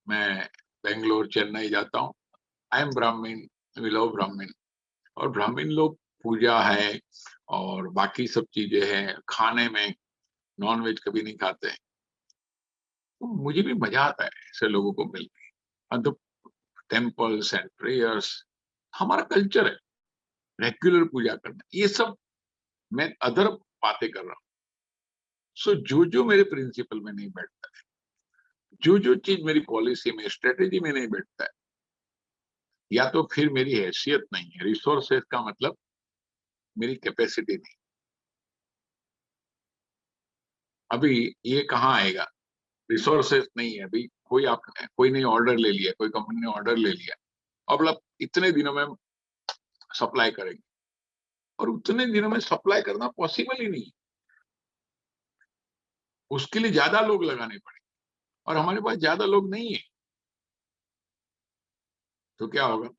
मैं बेंगलोर, चेन्नई जाता हूँ। I am Brahmin, we love Brahmin. और ब्राह्मीण लोग पूजा है और बाकी सब चीजें हैं, खाने में नॉन वेज कभी नहीं खाते हैं। तो मुझे भी मजा आता है ऐसे लोगों को मिलके। और द टेम्पल्स एंड प्रेयर्स, हमारा कल्चर है रेगुलर पूजा करना, ये सब मैं अदर बातें कर रहा हूँ। सो जो जो मेरे प्रिंसिपल में नहीं बैठता है, जो जो चीज मेरी पॉलिसी में, स्ट्रेटेजी में नहीं बैठता है, या तो फिर मेरी हैसियत नहीं है, रिसोर्सेज का मतलब मेरी कैपेसिटी नहीं। अभी ये कहाँ आएगा? रिसोर्सेज नहीं है अभी। कोई ने ऑर्डर ले लिया, कोई कंपनी ने ऑर्डर ले लिया, अब मतलब इतने दिनों में सप्लाई करेंगे, और उतने दिनों में सप्लाई करना पॉसिबल ही नहीं है। उसके लिए ज्यादा लोग लगाने पड़े, और हमारे पास ज्यादा लोग नहीं है। तो क्या होगा?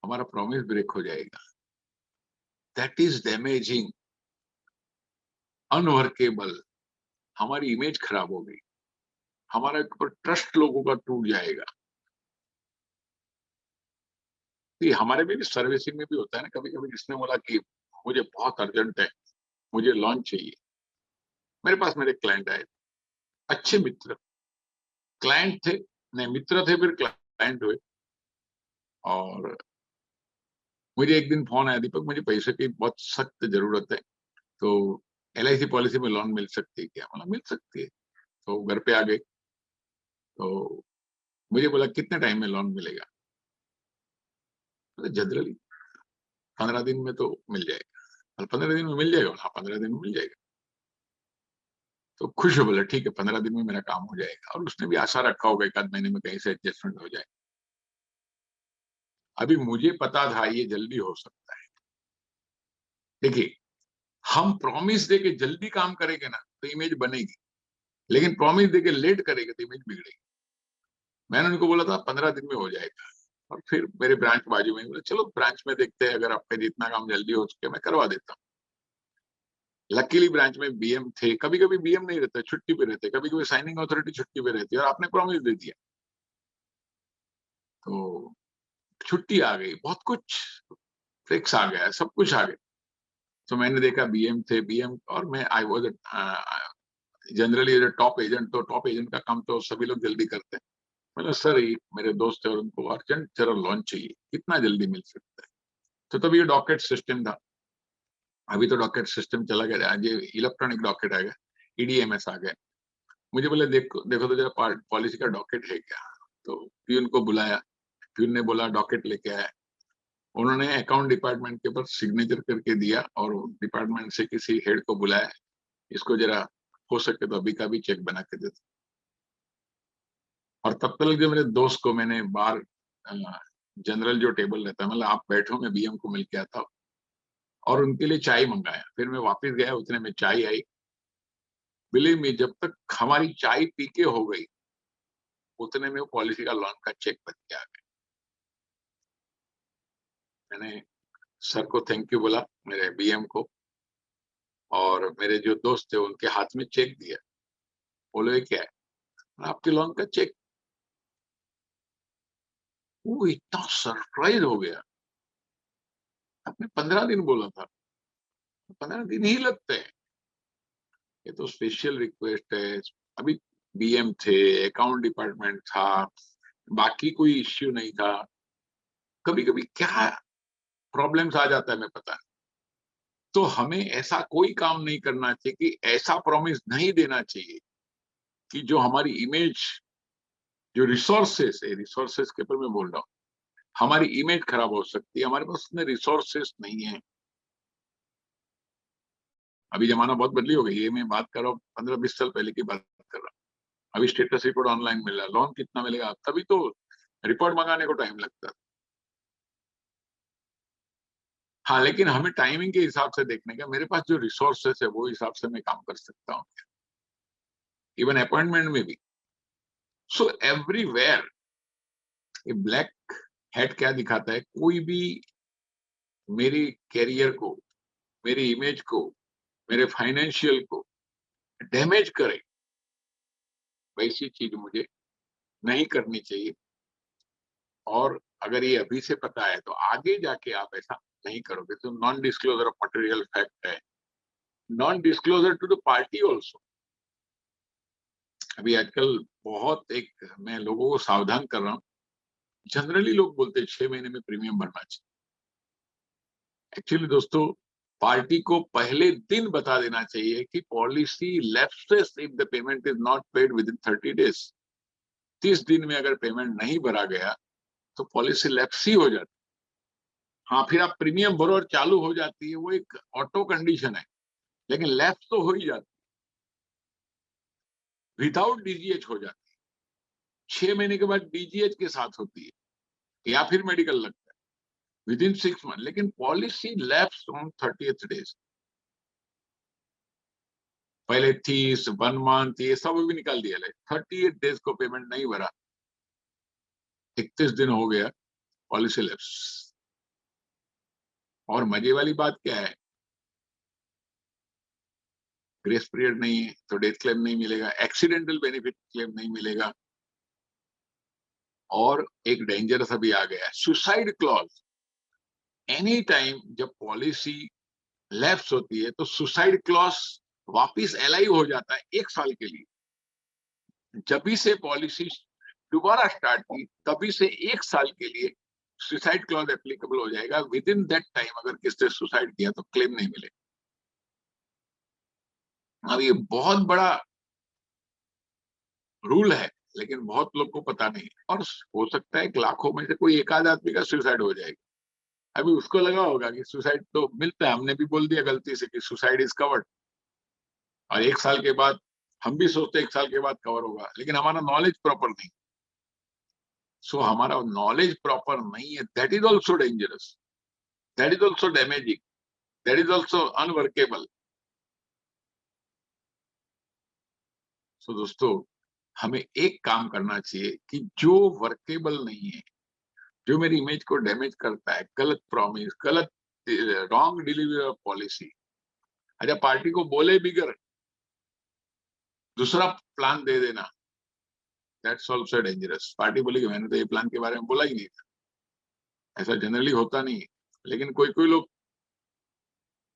हमारा प्रॉमिस ब्रेक हो जाएगा। That is damaging, unworkable. हमारी इमेज खराब होगी, हमारे ऊपर ट्रस्ट लोगों का टूट जाएगा। ये हमारे में भी सर्विसिंग में भी होता है ना, कभी कभी किसने बोला कि मुझे बहुत अर्जेंट है, मुझे लॉन्च चाहिए। मेरे पास मेरे क्लाइंट आए, अच्छे मित्र, क्लाइंट थे, नहीं मित्र थे फिर क्लाइंट हुए। और मुझे एक दिन फोन आया, दीपक मुझे पैसे की बहुत सख्त जरूरत है, तो LIC पॉलिसी में लोन मिल सकती है क्या? बोला मिल सकती है। तो घर पे आ गए, तो मुझे बोला कितने टाइम में लोन मिलेगा? जनरली 15 दिन में तो मिल जाएगा। और 15 दिन में मिल जाएगा? हाँ 15 दिन में मिल जाएगा। तो खुश हो, बोला ठीक है 15 दिन में मेरा काम हो जाएगा। और उसने भी आशा रखा होगा एक आध महीने में कहीं से एडजस्टमेंट हो जाए। अभी मुझे पता था ये जल्दी हो सकता है। देखिए, हम प्रॉमिस दे के जल्दी काम करेंगे ना तो इमेज बनेगी, लेकिन प्रॉमिस दे के लेट करेंगे तो इमेज बिगड़ेगी। मैंने उनको बोला था 15 दिन में हो जाएगा। और फिर मेरे ब्रांच बाजू में, बोले चलो ब्रांच में देखते हैं, अगर आपका जितना काम जल्दी हो सके मैं करवा देता हूँ। लकीली ब्रांच में BM थे, कभी कभी BM नहीं रहते, छुट्टी पे रहते, कभी कभी साइनिंग अथॉरिटी छुट्टी पे रहती है, और आपने प्रॉमिस दे दिया तो छुट्टी आ गई, बहुत कुछ फिक्स आ गया, सब कुछ आ गया। तो मैंने देखा BM थे, BM, और मैं I was generally top agent, तो टॉप एजेंट का काम तो सभी लोग जल्दी करते हैं। मैंने सर ये मेरे दोस्त है और उनको अर्जेंट जरा लॉन्च चाहिए, कितना जल्दी मिल सकता है? तो तब ये डॉकेट सिस्टम था। अभी तो डॉकेट सिस्टम चला गया, आज ये इलेक्ट्रॉनिक डॉकेट आ गया, EDMS आ गया। मुझे बोले देखो देखो तो जरा पॉलिसी का डॉकेट है क्या? तो प्यून को बुलाया, प्यून ने बोला डॉकेट लेके आया। उन्होंने अकाउंट डिपार्टमेंट के ऊपर सिग्नेचर करके दिया, और डिपार्टमेंट से किसी हेड को बुलाया, इसको जरा हो सके तो अभी का भी चेक बना के दे दो। और तब तक जो मेरे दोस्त को मैंने बाहर जनरल जो टेबल रहता है, मतलब आप बैठो, मैं BM को मिल के आता हूँ, और उनके लिए चाय मंगाया। फिर मैं वापस गया, उतने में चाय आई। बिलीव मी, जब तक हमारी चाय पी के हो गई, उतने में वो पॉलिसी का लॉन का चेक बन के आ गया। मैंने सर को थैंक यू बोला, मेरे BM को, और मेरे जो दोस्त थे उनके हाथ में चेक दिया। बोले क्या है? आपके लोन का चेक। वो इतना सरप्राइज हो गया, आपने 15 दिन बोला था, 15 दिन ही लगते हैं, ये तो स्पेशल रिक्वेस्ट है। अभी BM थे, अकाउंट डिपार्टमेंट था, बाकी कोई इश्यू नहीं था। कभी कभी क्या प्रॉब्लम्स आ जाता है मैं पता नहीं। तो हमें ऐसा कोई काम नहीं करना चाहिए, कि ऐसा प्रॉमिस नहीं देना चाहिए कि जो हमारी इमेज, जो रिसोर्सेस है, रिसोर्सेस के ऊपर मैं बोल रहा हूँ, हमारी इमेज खराब हो सकती है, हमारे पास उतने रिसोर्सेस नहीं है। अभी जमाना बहुत बदली हो गई, ये मैं बात कर रहा हूँ 15-20 साल पहले की बात कर रहा हूँ। अभी स्टेटस रिपोर्ट ऑनलाइन मिल रहा है, लोन कितना मिलेगा, तभी तो रिपोर्ट मंगाने को टाइम लगता है। हाँ, लेकिन हमें टाइमिंग के हिसाब से देखने का, मेरे पास जो रिसोर्सेस है वो हिसाब से मैं काम कर सकता हूँ, इवन अपॉइंटमेंट में भी। सो एवरीवेयर ये ब्लैक हेड क्या दिखाता है, कोई भी मेरी कैरियर को, मेरी इमेज को, मेरे फाइनेंशियल को डैमेज करे, वैसी चीज मुझे नहीं करनी चाहिए। और अगर ये अभी से पता है तो आगे जाके आप ऐसा नहीं करोगे। तो non disclosure of material fact है, non disclosure to the party also. अभी आजकल बहुत एक मैं लोगों को सावधान कर रहा हूँ। जनरली लोग बोलते हैं 6 महीने में प्रीमियम भरना चाहिए। एक्चुअली दोस्तों, पार्टी को पहले दिन बता देना चाहिए कि policy lapses if the payment is not paid with in 30 days. 30 दिन में अगर पेमेंट नहीं भरा गया तो पॉलिसी लैप्स ही हो जाती है। हाँ, फिर आप प्रीमियम भरो और चालू हो जाती है, वो एक ऑटो कंडीशन है, लेकिन लैप्स तो हो ही जाती है, विदाउट डीजीएच हो जाती है। 6 महीने के बाद डीजीएच के साथ होती है या फिर मेडिकल लगता है विद इन 6 मंथ, लेकिन policy lapse on 30th days. पहले 30, 1 मंथ, ये सब भी निकाल दिया। 38 डेज को पेमेंट नहीं भरा, 31 दिन हो गया, पॉलिसी लैप्स। और मजे वाली बात क्या है, ग्रेस पीरियड नहीं है तो डेथ क्लेम नहीं मिलेगा, एक्सीडेंटल बेनिफिट क्लेम नहीं मिलेगा। और एक डेंजरस अभी आ गया, सुसाइड क्लॉज। एनी टाइम जब पॉलिसी लैप्स होती है तो सुसाइड क्लॉज वापिस एलाइव हो जाता है 1 साल के लिए। जब भी से पॉलिसी दोबारा स्टार्ट की तभी से 1 साल के लिए सुसाइड क्लॉज एप्लीकेबल हो जाएगा। विद इन दैट टाइम अगर किसने सुसाइड किया तो क्लेम नहीं मिलेगा। अब ये बहुत बड़ा रूल है, लेकिन बहुत लोग को पता नहीं, और हो सकता है कि लाखों में से कोई एक आध आदमी का सुसाइड हो जाएगा। अभी उसको लगा होगा कि सुसाइड तो मिलता है, हमने भी बोल दिया गलती से कि सुसाइड इज कवर्ड, और 1 साल के बाद हम भी सोचते 1 साल के बाद कवर होगा, लेकिन हमारा नॉलेज प्रॉपर नहीं। सो हमारा नॉलेज प्रॉपर नहीं है, that is also dangerous, that is also damaging, that is also unworkable. So दोस्तों, हमें एक काम करना चाहिए कि जो वर्केबल नहीं है, जो मेरी इमेज को डैमेज करता है, गलत प्रॉमिस, गलत रॉन्ग डिलीवरी ऑफ पॉलिसी। अच्छा, पार्टी को बोले बिगर दूसरा प्लान दे देना, दैट्स ऑल्सो डेंजरस। पार्टी बोलेगी मैंने तो ये प्लान के बारे में बोला ही नहीं था। ऐसा जनरली होता नहीं है, लेकिन कोई कोई लोग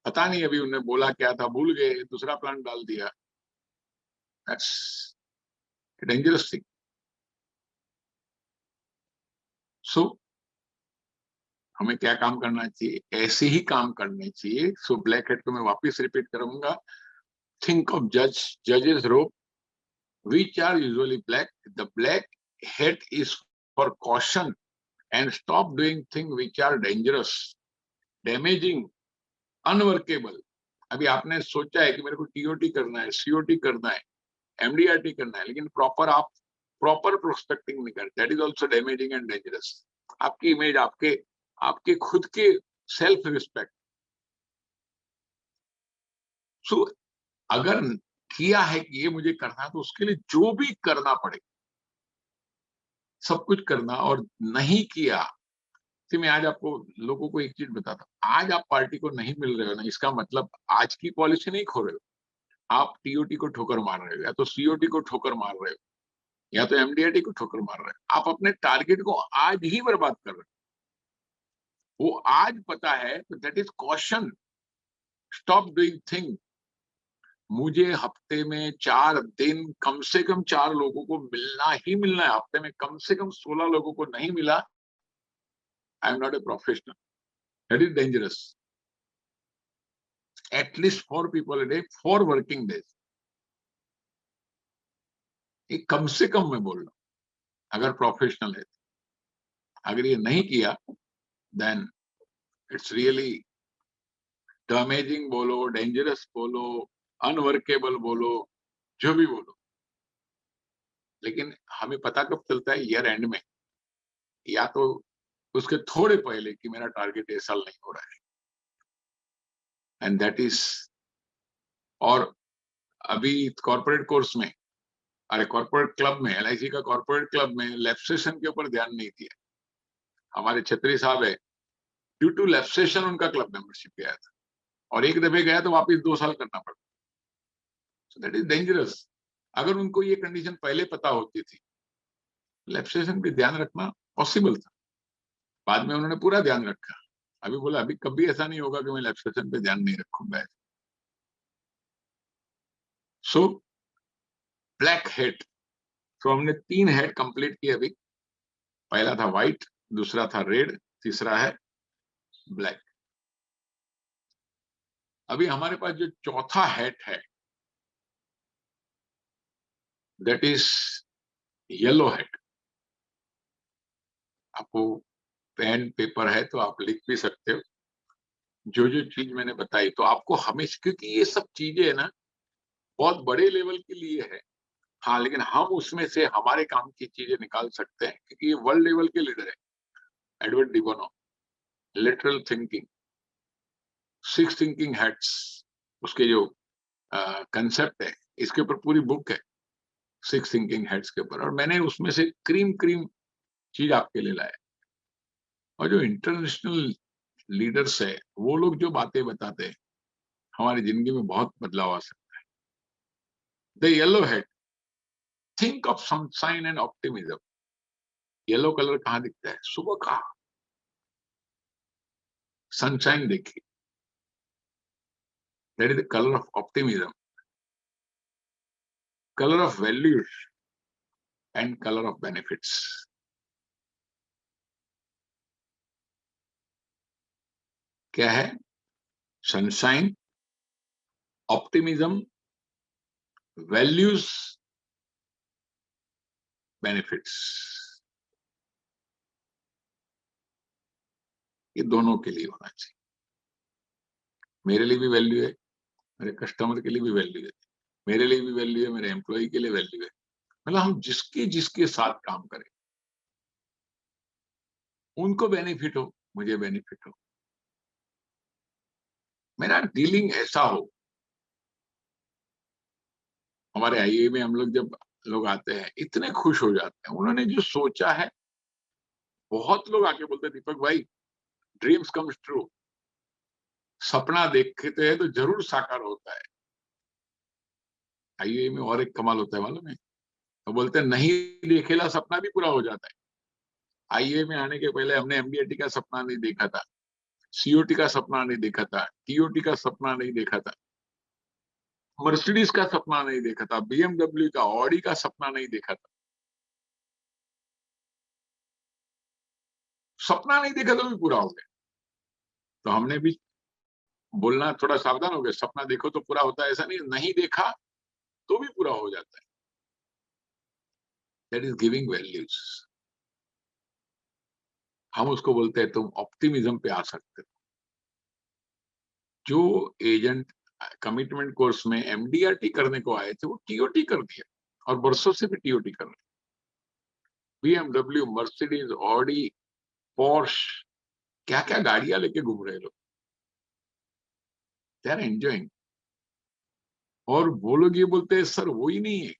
पता नहीं अभी उन्हें बोला क्या था, भूल गए, दूसरा प्लान डाल दिया। That's dangerous thing. सो हमें क्या काम करना चाहिए, ऐसे ही काम करने चाहिए। सो ब्लैक हेड को मैं वापस रिपीट करूंगा, थिंक ऑफ जजेस रोब which are usually black. The black hat is for caution and stop doing things which are dangerous, damaging, unworkable. अभी आपने सोचा है कि मेरे को टीओटी करना है, सीओटी करना है, एमडीआरटी करना है, लेकिन प्रॉपर आप प्रॉपर प्रोस्पेक्टिंग नहीं करते, that is also damaging and dangerous. आपकी इमेज, आपके आपके खुद के सेल्फ रिस्पेक्ट। सो अगर किया है कि ये मुझे करना है तो उसके लिए जो भी करना पड़े सब कुछ करना, और नहीं किया। तो मैं आज आपको लोगों को एक चीज बताता हूँ, आज आप पार्टी को नहीं मिल रहे हो ना, इसका मतलब आज की पॉलिसी नहीं खो रहे हो, आप टीओटी को ठोकर मार रहे हो, या तो सीओटी को ठोकर मार रहे हो, या तो एमडीआरटी को ठोकर मार रहे हो। आप अपने टारगेट को आज ही बर्बाद कर रहे हो, वो आज पता है तो that is caution. Stop doing thing. मुझे हफ्ते में 4 दिन कम से कम 4 लोगों को मिलना ही मिलना है, हफ्ते में कम से कम 16 लोगों को नहीं मिला, I am not a professional, that is dangerous. At least 4 people a day, 4 working days. ये कम से कम मैं बोल रहा हूं, अगर प्रोफेशनल है। अगर ये नहीं किया देन इट्स रियली डैमेजिंग बोलो, डेंजरस बोलो, अनवर्केबल बोलो, जो भी बोलो। लेकिन हमें पता कब चलता है, ईयर एंड में, या तो उसके थोड़े पहले कि मेरा टारगेट इस साल नहीं हो रहा है, एंड दैट इज। और अभी कॉर्पोरेट कोर्स में, अरे कॉर्पोरेट क्लब में, एलआईसी का कॉर्पोरेट क्लब में लैप्सेशन के ऊपर ध्यान नहीं दिया। हमारे छत्री साहब है, ड्यू टू लैप्सेशन उनका क्लब मेंबरशिप गया था, और एक दफे गया तो वापस 2 साल करना पड़ा। So that is dangerous. अगर उनको ये कंडीशन पहले पता होती थी, लैब सेशन पे ध्यान रखना पॉसिबल था। बाद में उन्होंने पूरा ध्यान रखा। अभी बोला अभी कभी ऐसा नहीं होगा कि मैं लैब सेशन पे ध्यान नहीं रखूंगा। सो ब्लैक हेड, तो हमने 3 हेड कंप्लीट किए अभी। पहला था व्हाइट, दूसरा था रेड, तीसरा है ब्लैक। अभी हमारे पास जो चौथा हेड है दैट इज येलो हेड। आपको पेन पेपर है तो आप लिख भी सकते हो जो जो चीज मैंने बताई। तो आपको हमेशा, क्योंकि ये सब चीजें है ना बहुत बड़े लेवल के लिए है। हाँ, लेकिन हम उसमें से हमारे काम की चीजें निकाल सकते हैं क्योंकि ये वर्ल्ड लेवल के लीडर है। Edward de Bono, literal thinking, 6 thinking heads, उसके जो कंसेप्ट है, इसके ऊपर पूरी बुक है 6 थिंकिंग हेड्स के ऊपर। और मैंने उसमें से क्रीम क्रीम चीज आपके लिए लाया। और जो इंटरनेशनल लीडर्स है वो लोग जो बातें बताते हैं हमारी जिंदगी में बहुत बदलाव आ सकता है। The yellow head, think of sunshine and optimism. Yellow colour कहाँ दिखता है? सुबह का सनशाइन देखिए, that is the colour of optimism, colour of values and colour of benefits. क्या है? Sunshine, optimism, values, benefits. ये दोनों के लिए होना चाहिए। मेरे लिए भी वैल्यू है, मेरे कस्टमर के लिए भी वैल्यू है, मेरे लिए भी वैल्यू है, मेरे एम्प्लॉय के लिए वैल्यू है। मतलब हम जिसके जिसके साथ काम करें उनको बेनिफिट हो, मुझे बेनिफिट हो, मेरा डीलिंग ऐसा हो। हमारे आईए में हम लोग जब लोग आते हैं इतने खुश हो जाते हैं, उन्होंने जो सोचा है। बहुत लोग आके बोलते हैं दीपक भाई, ड्रीम्स कम्स ट्रू, सपना देखते हैं तो जरूर साकार होता है। आईए में और एक कमाल होता है मालूम है, तो बोलते हैं नहीं देखेला सपना भी पूरा हो जाता है। आईए में आने के पहले हमने एमडीआरटी का सपना नहीं देखा था, सीओटी का सपना नहीं देखा था, टीओटी का सपना नहीं देखा था, मर्सिडीज का सपना नहीं देखा था, बीएमडब्ल्यू का, ऑडी का सपना नहीं देखा था। सपना नहीं देखा तो भी पूरा हो गया। तो हमने भी बोलना थोड़ा सावधान हो गए, सपना देखो तो पूरा होता है ऐसा नहीं, नहीं देखा तो भी पूरा हो जाता है। That is giving values. हम उसको बोलते हैं तुम ऑप्टिमिज्म पे आ सकते हो। जो एजेंट कमिटमेंट कोर्स में एमडीआरटी करने को आए थे वो टीओटी कर दिया और बरसों से भी टीओटी कर रहे। बीएमडब्ल्यू, मर्सिडीज, ऑडी, पोर्श, क्या क्या गाड़ियां लेके घूम रहे लोग। They are enjoying. और वो लोग ये बोलते हैं सर वो ही नहीं है,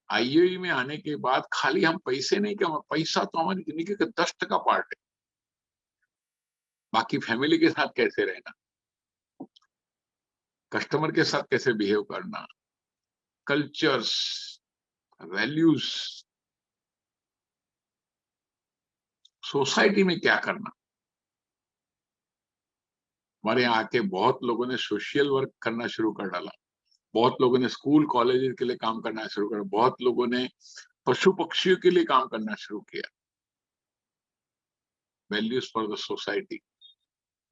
आईओई में आने के बाद खाली हम पैसे नहीं कमा, पैसा तो हमारी जिंदगी का 10% पार्ट है। बाकी फैमिली के साथ कैसे रहना, कस्टमर के साथ कैसे बिहेव करना, कल्चर्स, वैल्यूज, सोसाइटी में क्या करना। हमारे यहाँ आके बहुत लोगों ने सोशल वर्क करना शुरू कर डाला, बहुत लोगों ने स्कूल कॉलेज के लिए काम करना शुरू कर, बहुत लोगों ने पशु पक्षियों के लिए काम करना शुरू किया। Values for the society.